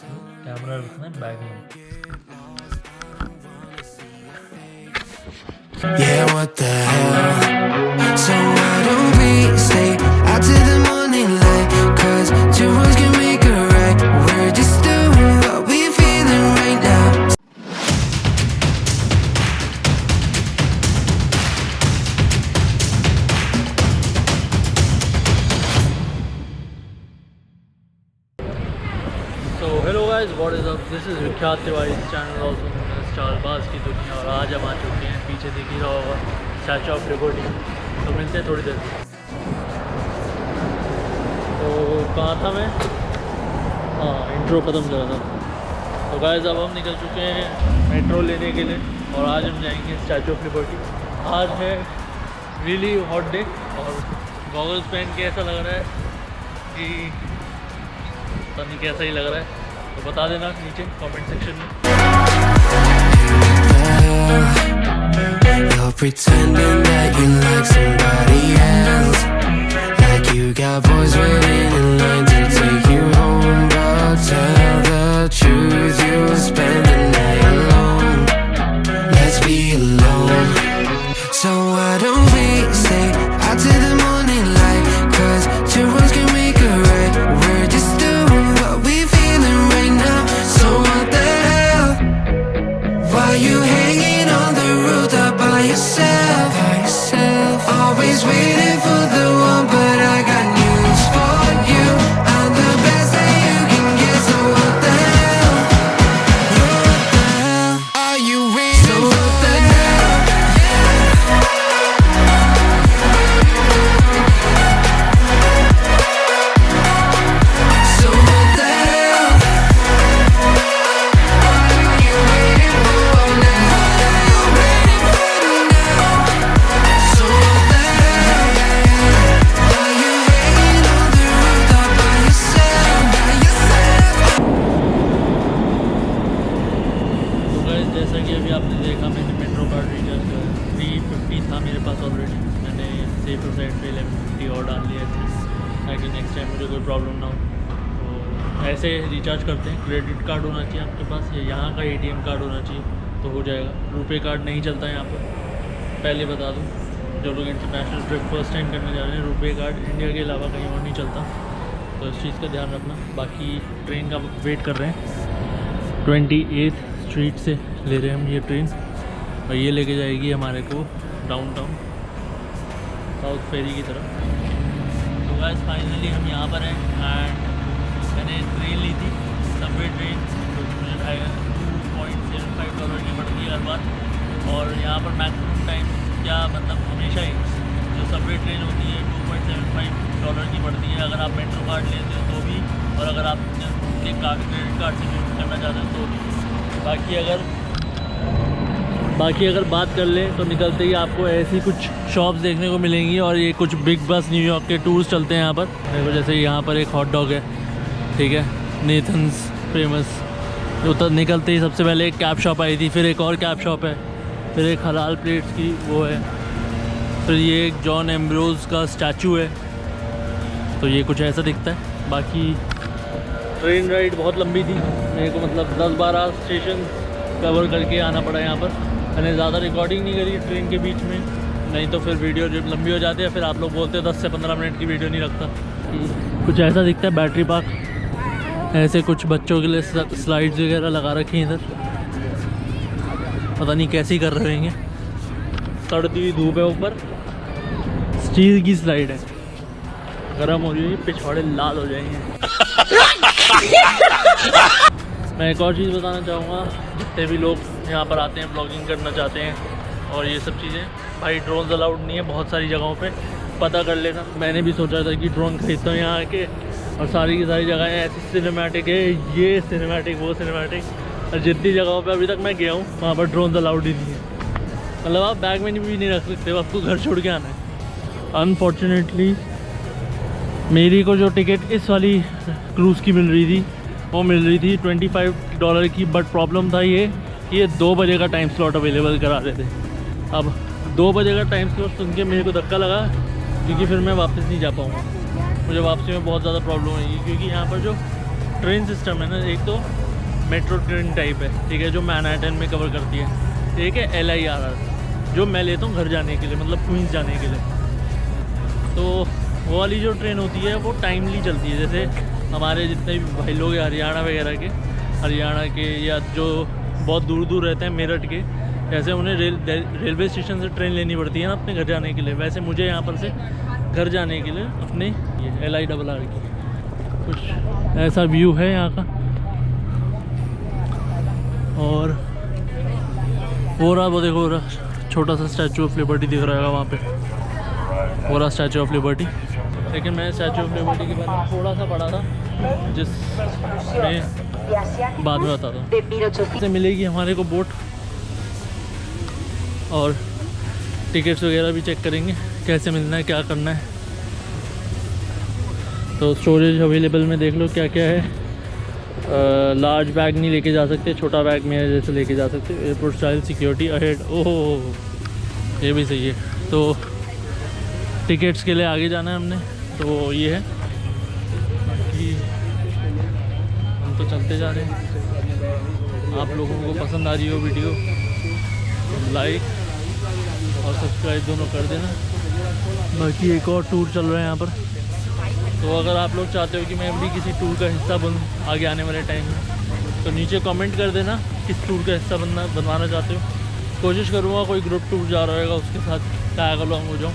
Camera रखना है bag में। Yeah, what the hell? So why don't we stay out to the morning light? 'Cause two wrongs can make a right. We're just doing what we're feeling right now. So hello guys, what is up? This is विख्यात Tiwari channel also Chaalbaaz की दुनिया। और आज हम आ चुके हैं, पीछे दिख ही रहा होगा स्टैचू ऑफ लिबर्टी। तो मिलते हैं थोड़ी देर। तो कहाँ था मैं? हाँ, इंट्रो ख़त्म कर रहा था। तो गाइस अब हम निकल चुके हैं मेट्रो लेने के लिए और आज हम जाएंगे स्टैचू ऑफ लिबर्टी। आज है रियली हॉट डे और गॉगल्स पहन के ऐसा लग रहा है कि पता नहीं कैसा ही लग रहा है। तो बता देना नीचे कमेंट सेक्शन में। You're pretending that you like somebody else, like you got boys waiting in line to take you home. But tell the truth, you'll spend the night alone. Let's be alone. So why don't we stay out to the morning light? 'Cause two wrongs can make a right. We're just doing what we're feeling right now. So what the hell? Why you hanging on the rooftop by yourself? Always waiting for the one, but I got news for you. I'm the best that you can get. So what the hell? What the hell are you waiting for? So what the hell? So what the hell? What are you waiting for now? So what the hell? Are you hanging on the rooftop by yourself? तो guys जैसा कि अभी आपने देखा, मैंने metro card recharge किया 350 था मेरे पास ऑलरेडी। मैंने सेफ साइड पे 1150 और डाल लिया था ताकि नेक्स्ट टाइम मुझे कोई प्रॉब्लम ना हो। तो ऐसे रिचार्ज करते हैं। क्रेडिट कार्ड होना चाहिए आपके पास या यहाँ का ATM कार्ड होना चाहिए तो हो जाएगा। रुपए कार्ड नहीं चलता है यहाँ पर, पहले बता दूँ। जो लोग इंटरनेशनल ट्रिप फर्स्ट टाइम करने जा रहे हैं, रुपए कार्ड इंडिया के अलावा कहीं और नहीं चलता, तो इस चीज़ का ध्यान रखना। बाकी ट्रेन का वेट कर रहे हैं। 28th स्ट्रीट से ले रहे हैं हम ये ट्रेन और ये लेके जाएगी हमारे को डाउनटाउन साउथ फेरी की तरफ। तो गाइस फाइनली हम यहाँ पर हैं एंड मैंने ट्रेन ली थी, सबवे ट्रेन, जो कि मुझे $2.75 की पड़ती है हर बार। और यहाँ पर मैक्सिमम टाइम क्या मतलब हमेशा ही जो सबवे ट्रेन होती है $2.75 की पड़ती है अगर आप मेट्रो कार्ड लेते हो तो भी, और अगर आप उनके क्रेडिट कार्ड से पेमेंट करना चाहते हो तो भी। बाकी अगर बात कर लें तो निकलते ही आपको ऐसी कुछ शॉप्स देखने को मिलेंगी और ये कुछ बिग बस न्यूयॉर्क के टूर्स चलते हैं यहाँ पर। देखो जैसे यहाँ पर एक हॉट डॉग है, ठीक है, नेथन्स फेमस। उधर निकलते ही सबसे पहले एक कैप शॉप आई थी, फिर एक और कैप शॉप है, फिर एक हलाल प्लेट्स की वो है, फिर ये एक जॉन एम्ब्रोज का स्टैचू है। तो ये कुछ ऐसा दिखता है। बाकी ट्रेन राइड बहुत लंबी थी मेरे को, मतलब 10-12 स्टेशन कवर करके आना पड़ा यहाँ पर। मैंने ज़्यादा रिकॉर्डिंग नहीं करी ट्रेन के बीच में, नहीं तो फिर वीडियो जब लंबी हो जाती है फिर आप लोग बोलते हैं 10 से 15 मिनट की वीडियो नहीं रखता। कुछ ऐसा दिखता है बैटरी पार्क। ऐसे कुछ बच्चों के लिए स्लाइड्स वगैरह लगा रखे हैं इधर, पता नहीं कैसे ही कर रहे हैं। सड़ती हुई धूप है, ऊपर स्टील की स्लाइड है, गर्म हो जाएगी, पिछवाड़े लाल हो जाएंगे। मैं एक और चीज़ बताना चाहूँगा, जितने भी लोग यहाँ पर आते हैं ब्लॉगिंग करना चाहते हैं और ये सब चीज़ें, भाई ड्रोन्स अलाउड नहीं है बहुत सारी जगहों पे, पता कर लेना। मैंने भी सोचा था कि ड्रोन खरीदता हूँ यहाँ आके, और सारी की सारी जगहें ऐसी सिनेमैटिक है, ये सिनेमैटिक वो सिनेमैटिक, और जितनी जगहों पे अभी तक मैं गया हूँ वहाँ पर ड्रोन्स अलाउड ही नहीं है। मतलब आप बैग में भी नहीं रख सकते हो, आपको घर छोड़ के आना है। अनफॉर्चुनेटली मेरी को जो टिकट इस वाली क्रूज़ की मिल रही थी वो मिल रही थी $25 की, बट प्रॉब्लम था ये 2 बजे का टाइम स्लॉट अवेलेबल करा रहे थे। अब 2 बजे का टाइम स्लॉट सुन के मेरे को धक्का लगा, क्योंकि फिर मैं वापस नहीं जा पाऊँगा। मुझे वापसी में बहुत ज़्यादा प्रॉब्लम होगी, क्योंकि यहाँ पर जो ट्रेन सिस्टम है ना, एक तो मेट्रो ट्रेन टाइप है, ठीक है, जो मैनहट्टन में कवर करती है। एक है LIRR जो मैं लेता हूँ घर जाने के लिए, मतलब क्वींस जाने के लिए। तो वो वाली जो ट्रेन होती है वो टाइमली चलती है। जैसे हमारे जितने भी भाई लोग हैं हरियाणा वगैरह के, हरियाणा के या जो बहुत दूर दूर रहते हैं मेरठ के, जैसे उन्हें रेलवे स्टेशन से ट्रेन लेनी पड़ती है ना अपने घर जाने के लिए, वैसे मुझे यहाँ पर से घर जाने के लिए अपने ये LIRR की कुछ ऐसा व्यू है यहाँ का। और हो रहा वो देखो, छोटा सा स्टैचू ऑफ लिबर्टी दिख रहा है वहाँ पे, हो रहा स्टैचू ऑफ लिबर्टी। लेकिन मैं स्टैचू ऑफ लिबर्टी के बारे में थोड़ा सा पढ़ा था, जिसमें बाद में बताता हूँ। इससे मिलेगी हमारे को बोट, और टिकट्स वगैरह भी चेक करेंगे कैसे मिलना है, क्या करना है। तो स्टोरेज अवेलेबल में देख लो क्या क्या है। लार्ज बैग नहीं लेके जा सकते, छोटा बैग में जैसे लेके जा सकते। एयरपोर्ट स्टाइल सिक्योरिटी अहेड, ओह ये भी सही है। तो टिकट्स के लिए आगे जाना है हमने, तो ये है। बाकी हम तो चलते जा रहे हैं। आप लोगों को पसंद आ रही हो वीडियो तो लाइक और सब्सक्राइब दोनों कर देना। बाकी एक और टूर चल रहा है यहाँ पर, तो अगर आप लोग चाहते हो कि मैं भी किसी टूर का हिस्सा बनूँ आगे आने वाले टाइम में, तो नीचे कमेंट कर देना किस टूर का हिस्सा बनवाना चाहते हो। कोशिश करूँगा कोई ग्रुप टूर जा रहा होगा उसके साथ टैग अलॉन्ग हो जाऊँ।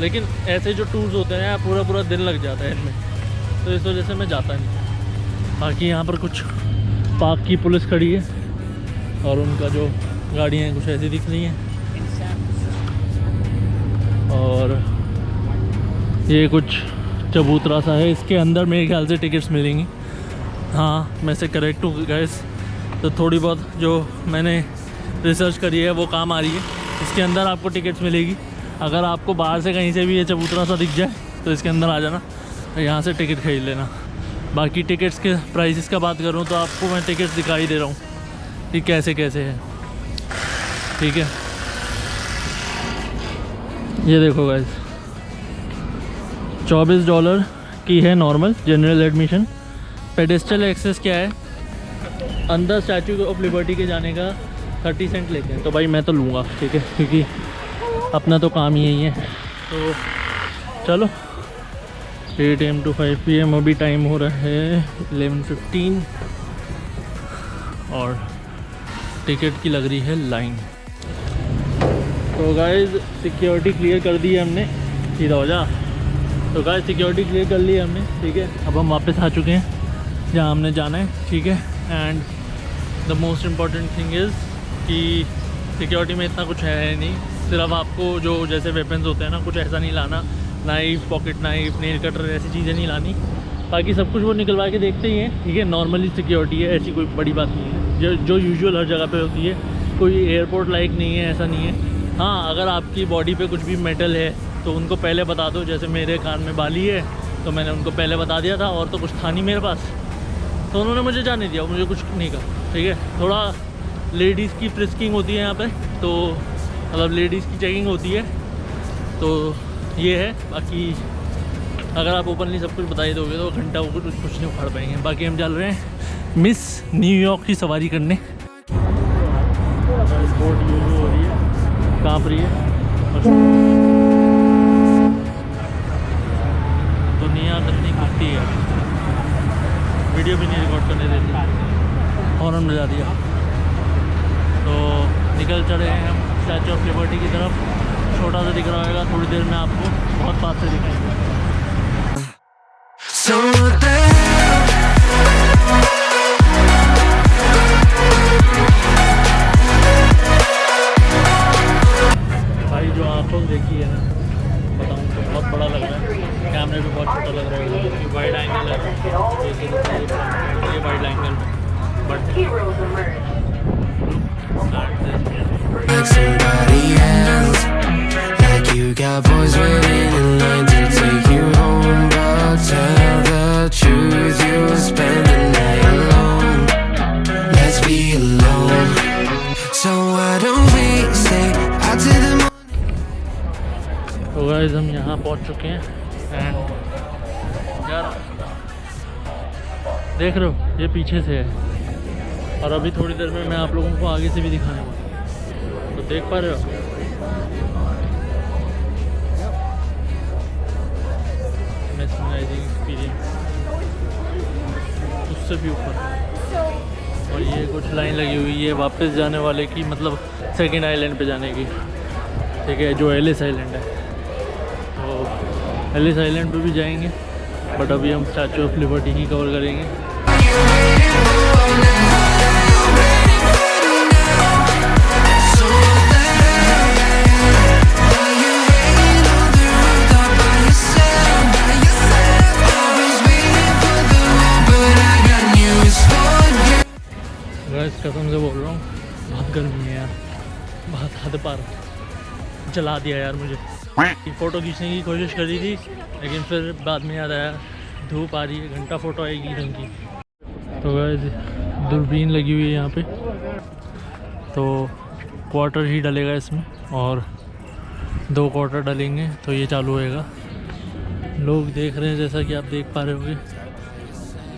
लेकिन ऐसे जो टूर्स होते हैं पूरा पूरा दिन लग जाता है इनमें, तो इस वजह से मैं जाता नहीं। बाकी यहाँ पर कुछ पार्क की पुलिस खड़ी है और उनका जो गाड़ियाँ हैं कुछ ऐसी दिख रही हैं। और ये कुछ चबूतरा सा है, इसके अंदर मेरे ख्याल से टिकट्स मिलेंगी। हाँ मैं से करेक्ट हूँ गैस, तो थोड़ी बहुत जो मैंने रिसर्च करी है वो काम आ रही है। इसके अंदर आपको टिकट्स मिलेगी। अगर आपको बाहर से कहीं से भी ये चबूतरा सा दिख जाए तो इसके अंदर आ जाना, यहाँ से टिकट खरीद लेना। बाकी टिकट्स के प्राइसेस का बात करूँ तो आपको मैं टिकट्स दिखाई दे रहा हूँ कि कैसे कैसे है, ठीक है। ये देखो गाइस, $24 की है नॉर्मल जनरल एडमिशन। पेडेस्ट्रियल एक्सेस क्या है, अंदर स्टैचू ऑफ लिबर्टी के जाने का 30 सेंट लेते हैं। तो भाई मैं तो लूँगा, ठीक है, क्योंकि अपना तो काम ही यही है। तो चलो 8 AM to 5 PM अभी टाइम हो रहा है 11:15 और टिकट की लग रही है लाइन। तो गाइस सिक्योरिटी क्लियर कर दी है हमने, सीधा हो जा। तो गाइस सिक्योरिटी क्लियर कर ली है हमने, ठीक है। अब हम वापस आ चुके हैं जहाँ हमने जाना है, ठीक है। And the most important thing is कि सिक्योरिटी में इतना कुछ है नहीं, सिर्फ आपको जो जैसे वेपन्स होते हैं ना, कुछ ऐसा नहीं लाना, knife, pocket knife, nail cutter, ऐसी चीज़ें नहीं लानी। बाकी सब कुछ वो निकलवा के देखते ही हैं, ठीक है। नॉर्मली सिक्योरिटी है, ऐसी कोई बड़ी बात नहीं है, जो यूजुअल हर जगह पे होती है। कोई एयरपोर्ट लाइक नहीं है, ऐसा नहीं है। हाँ अगर आपकी बॉडी पे कुछ भी मेटल है तो उनको पहले बता दो। जैसे मेरे कान में बाली है तो मैंने उनको पहले बता दिया था, और तो कुछ था नहीं मेरे पास, तो उन्होंने मुझे जाने दिया, मुझे कुछ नहीं कहा, ठीक है। थोड़ा लेडीज़ की फ्रिस्किंग होती है यहाँ पे, तो मतलब लेडीज़ की चेकिंग होती है, तो ये है। बाकी अगर आप ओपनली सब कुछ बता ही दोगे तो घंटा वो कुछ नहीं उखाड़ पाएंगे। बाकी हम चल रहे हैं मिस न्यूयॉर्क की सवारी करने। बोट यूज हो रही है, काँप रही है, दुनिया कितनी घुटती है, वीडियो भी नहीं रिकॉर्ड करने देती, हॉर्न बजा दिया। तो निकल चढ़े हैं हम स्टैचू ऑफ लिबर्टी की तरफ। छोटा सा दिख रहा होगा, थोड़ी देर में आपको बहुत पास से दिखाएंगे। भाई जो आंखों देखी है ना, बताऊँ तो बहुत बड़ा लग रहा है, कैमरे पे बहुत छोटा लग रहा है, क्योंकि वाइड एंगल है, ये wide angle but like somebody else, like you got boys waiting in line to take you home, but tell the truth, you'll spend the night alone. Let's be alone, so why don't we stay out till the morning? तो guys हम यहाँ पहुँच चुके हैं and यार देख रहे हो, ये पीछे से है और अभी थोड़ी देर में मैं आप लोगों को आगे से भी दिखाने वाला, तो देख पा रहे हो। मेस्मराइजिंग एक्सपीरियंस उससे भी ऊपर। और ये कुछ लाइन लगी हुई है वापस जाने वाले की, मतलब सेकंड आइलैंड पे जाने की, ठीक है, जो एलिस आइलैंड है। तो एलिस आइलैंड पे भी जाएंगे, बट अभी हम statue of liberty he cover करेंगे। गाइस कसम से बोल रहा हूँ, बहुत गर्मी है यार, बहुत हद पार जला दिया यार मुझे। फ़ोटो खींचने की कोशिश करी थी, लेकिन फिर बाद में याद आया धूप आ रही है, घंटा फ़ोटो आएगी ढंग की। तो गाइस दूरबीन लगी हुई है यहाँ पे, तो क्वार्टर ही डलेगा इसमें और 2 क्वार्टर डलेंगे तो ये चालू होएगा। लोग देख रहे हैं, जैसा कि आप देख पा रहे होंगे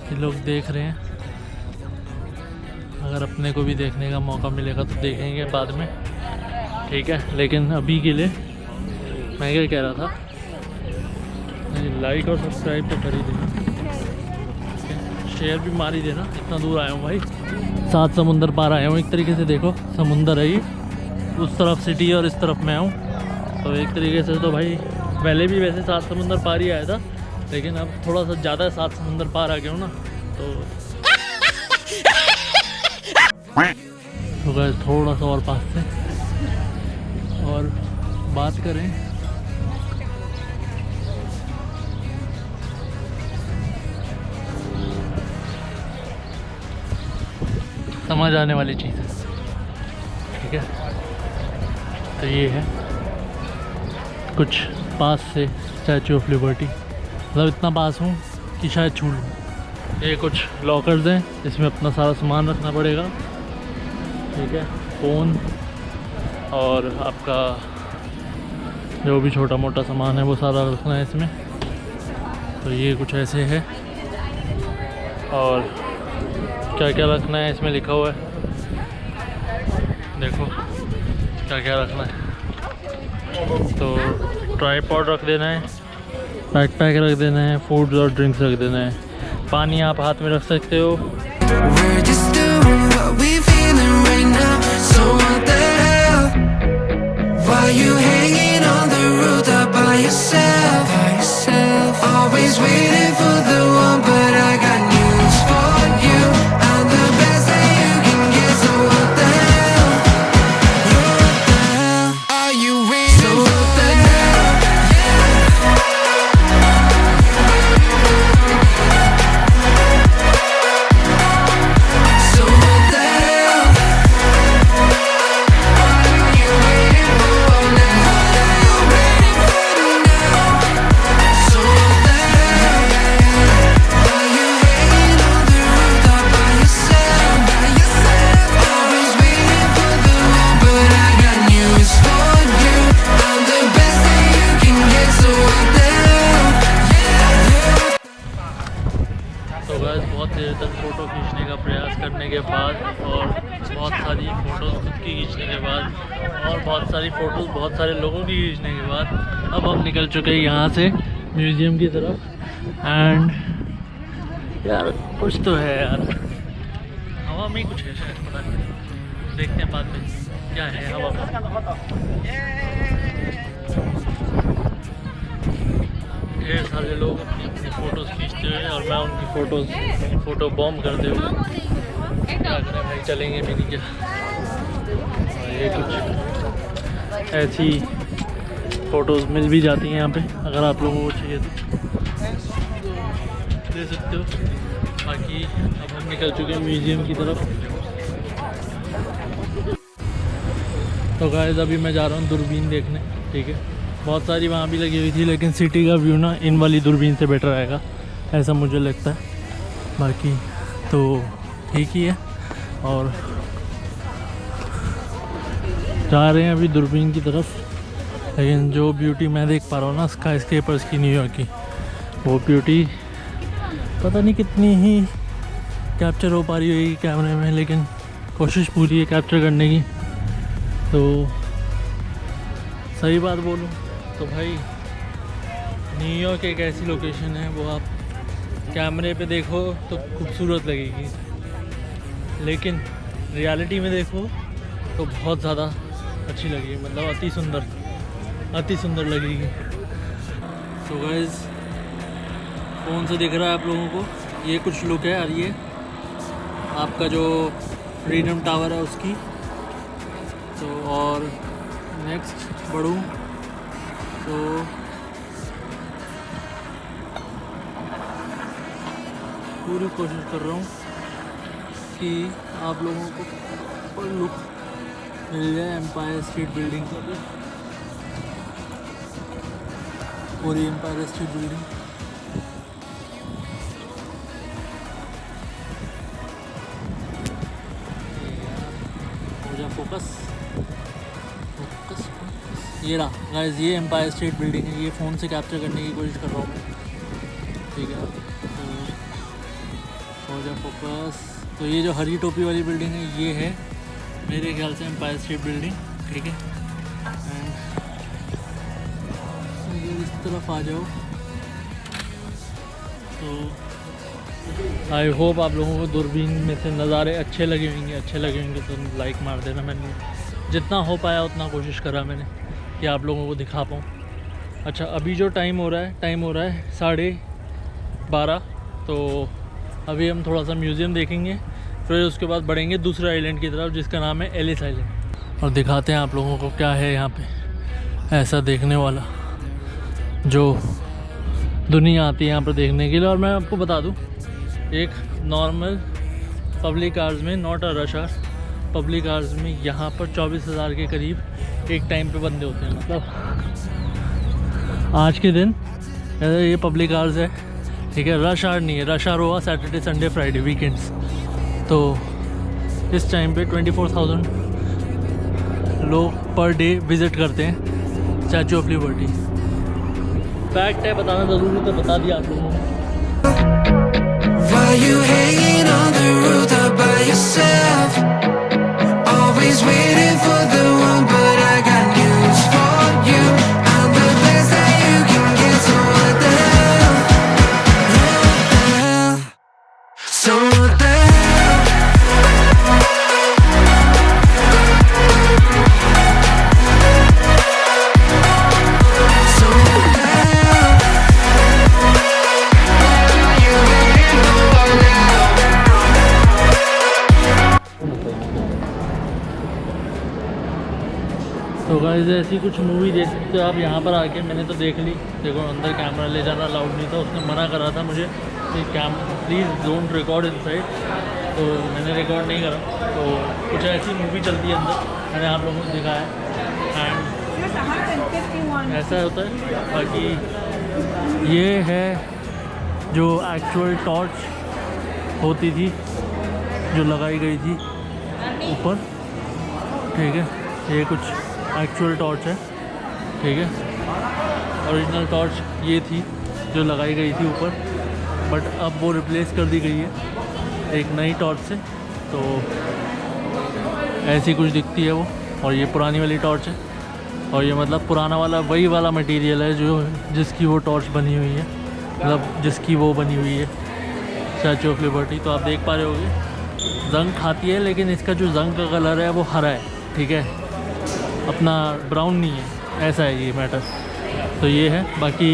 कि लोग देख रहे हैं। अगर अपने को भी देखने का मौका मिलेगा तो देखेंगे बाद में, ठीक है। लेकिन अभी के लिए मैं क्या कह रहा था, लाइक और सब्सक्राइब तो कर ही देना, शेयर भी मार ही देना। इतना दूर आया हूँ भाई, 7 समुंदर पार आया हूँ एक तरीके से। देखो समुंदर है ये, उस तरफ सिटी और इस तरफ मैं हूँ, तो एक तरीके से तो भाई पहले भी वैसे 7 समुंदर पार ही आया था, लेकिन अब थोड़ा सा ज़्यादा 7 समुंदर पार आ गया हूँ ना, तो गाइस थोड़ा सा और पास से और बात करें। समझ आने वाली चीज़ है, ठीक है। तो ये है कुछ पास से स्टैचू ऑफ लिबर्टी, मतलब इतना पास हूँ कि शायद छू लूँ। ये कुछ लॉकर्स हैं, इसमें अपना सारा सामान रखना पड़ेगा, ठीक है। फ़ोन और आपका जो भी छोटा मोटा सामान है वो सारा रखना है इसमें। तो ये कुछ ऐसे है, और क्या क्या रखना है इसमें लिखा हुआ है, देखो क्या क्या रखना है। तो ट्राइपॉड रख देना है, बैकपैक रख देना है, फूड्स और ड्रिंक्स रख देना है, पानी आप हाथ में रख सकते हो। We're just doing what we feeling right now. So what the hell? Why you hanging on the rooftop by yourself? Always waiting for the one, but I got news for you. I'm the best that you can get. So what the hell? What the hell are you waiting? So what the hell? So what the hell? What are you waiting for now? Waiting for now. So what the hell? Are you hanging on the rooftop by yourself? Always waiting for the one, but I got news for you. I'm the best that you can get. So what the hell? तो guys बहुत देर तक photo खींचने का प्रयास करने के बाद और बहुत सारी फ़ोटोज़ खुद की खींचने के बाद और बहुत सारी फ़ोटोज़ बहुत सारे लोगों की खींचने के बाद अब हम निकल चुके हैं यहाँ से म्यूज़ियम की तरफ। एंड यार कुछ तो है यार, हवा में कुछ है शायद, पता नहीं, देखते हैं बाद में क्या है हवा में। ढेर सारे लोग अपनी अपनी फ़ोटोज़ खींचते हुए और मैं उनकी फ़ोटो बॉम्ब करते हुए, क्या करें भाई, चलेंगे भी नहीं क्या। ये कुछ ऐसी फ़ोटोज़ मिल भी जाती हैं यहाँ पे, अगर आप लोगों को चाहिए तो ले सकते हो। बाकी अब हम निकल चुके हैं म्यूज़ियम की तरफ। तो गाइस अभी मैं जा रहा हूँ दूरबीन देखने, ठीक है। बहुत सारी वहाँ भी लगी हुई थी, लेकिन सिटी का व्यू ना इन वाली दूरबीन से बेटर आएगा, ऐसा मुझे लगता है। बाकी तो ठीक ही है, और जा रहे हैं अभी दूरबीन की तरफ। लेकिन जो ब्यूटी मैं देख पा रहा हूँ ना स्काई स्केपर्स की न्यूयॉर्क की, वो ब्यूटी पता नहीं कितनी ही कैप्चर हो पा रही होगी कैमरे में, लेकिन कोशिश पूरी है कैप्चर करने की। तो सही बात बोलूँ तो भाई न्यूयॉर्क एक ऐसी लोकेशन है, वो आप कैमरे पे देखो तो खूबसूरत लगेगी, लेकिन रियलिटी में देखो तो बहुत ज़्यादा अच्छी लगेगी, मतलब अति सुंदर लगेगी। तो गाइस फ़ोन से दिख रहा है आप लोगों को, ये कुछ लुक है। और ये आपका जो फ्रीडम टावर है उसकी। तो और नेक्स्ट बढ़ूँ तो पूरी कोशिश कर रहा हूँ कि आप लोगों को प्रॉपर लुक मिल जाए एम्पायर स्टेट बिल्डिंग का भी, पूरी एम्पायर स्टेट बिल्डिंग। हो जा फोकस। ये रहा गाइस, ये एम्पायर स्टेट बिल्डिंग है। ये फ़ोन से कैप्चर करने की कोशिश कर रहा हूँ मैं, ठीक है। हो जा फोकस। तो ये जो हरी टोपी वाली बिल्डिंग है, ये है मेरे ख्याल से एम्पायर स्टेट बिल्डिंग, ठीक है। एंड इस तरफ आ जाओ। तो आई होप आप लोगों को दूरबीन में से नज़ारे अच्छे लगे होंगे तो लाइक मार देना। मैंने जितना हो पाया उतना कोशिश करा मैंने कि आप लोगों को दिखा पाऊँ। अच्छा, अभी जो टाइम हो रहा है 12:30। तो अभी हम थोड़ा सा म्यूज़ियम देखेंगे, फिर उसके बाद बढ़ेंगे दूसरे आइलैंड की तरफ जिसका नाम है एलिस आइलैंड, और दिखाते हैं आप लोगों को क्या है यहाँ पे ऐसा देखने वाला जो दुनिया आती है यहाँ पर देखने के लिए। और मैं आपको बता दूँ, एक नॉर्मल पब्लिक कार्स में, not a rush hour, public cars में यहाँ पर 24,000 के करीब एक टाइम पे बंदे होते हैं। मतलब आज के दिन ये पब्लिक कार्स है, ठीक है। रश आवर नहीं है, रश आवर हुआ सैटरडे संडे फ्राइडे वीकेंड्स। तो इस टाइम पे 24,000 लोग पर डे विज़िट करते हैं स्टैचू ऑफ लिबर्टी। फैक्ट है, बताना ज़रूरी तो बता दिया आप लोगों को। Why you hanging on the rooftop by yourself? Always waiting for the one, but I got news for you. I'm the best that you can get, so what the hell? What the hell? So what the hell? So what the hell? You waiting for now? तो guys ऐसी कुछ movie देख सकते हो आप यहाँ पर आके। मैंने तो देख ली, देखो अंदर कैमरा ले जाना अलाउड नहीं था, उसने मना करा था मुझे कि प्लीज़ डोंट रिकॉर्ड इनसाइड, तो मैंने रिकॉर्ड नहीं करा। तो कुछ ऐसी मूवी चलती है अंदर, मैंने आप लोगों को दिखाया। एंड ऐसा होता है। बाकी ये है जो एक्चुअल टॉर्च होती थी, जो लगाई गई थी ऊपर, ठीक है। ये कुछ एक्चुअल टॉर्च है, ठीक है। ओरिजिनल टॉर्च ये थी जो लगाई गई थी ऊपर, बट अब वो रिप्लेस कर दी गई है एक नई टॉर्च से। तो ऐसी कुछ दिखती है वो, और ये पुरानी वाली टॉर्च है। और ये मतलब पुराना वाला वही वाला मटेरियल है जो जिसकी वो टॉर्च बनी हुई है, मतलब जिसकी वो बनी हुई है स्टैचू ऑफ लिबर्टी। तो आप देख पा रहे होगे जंग खाती है, लेकिन इसका जो जंग का कलर है वो हरा है, ठीक है, अपना ब्राउन नहीं है, ऐसा है ये मैटर। तो ये है। बाकी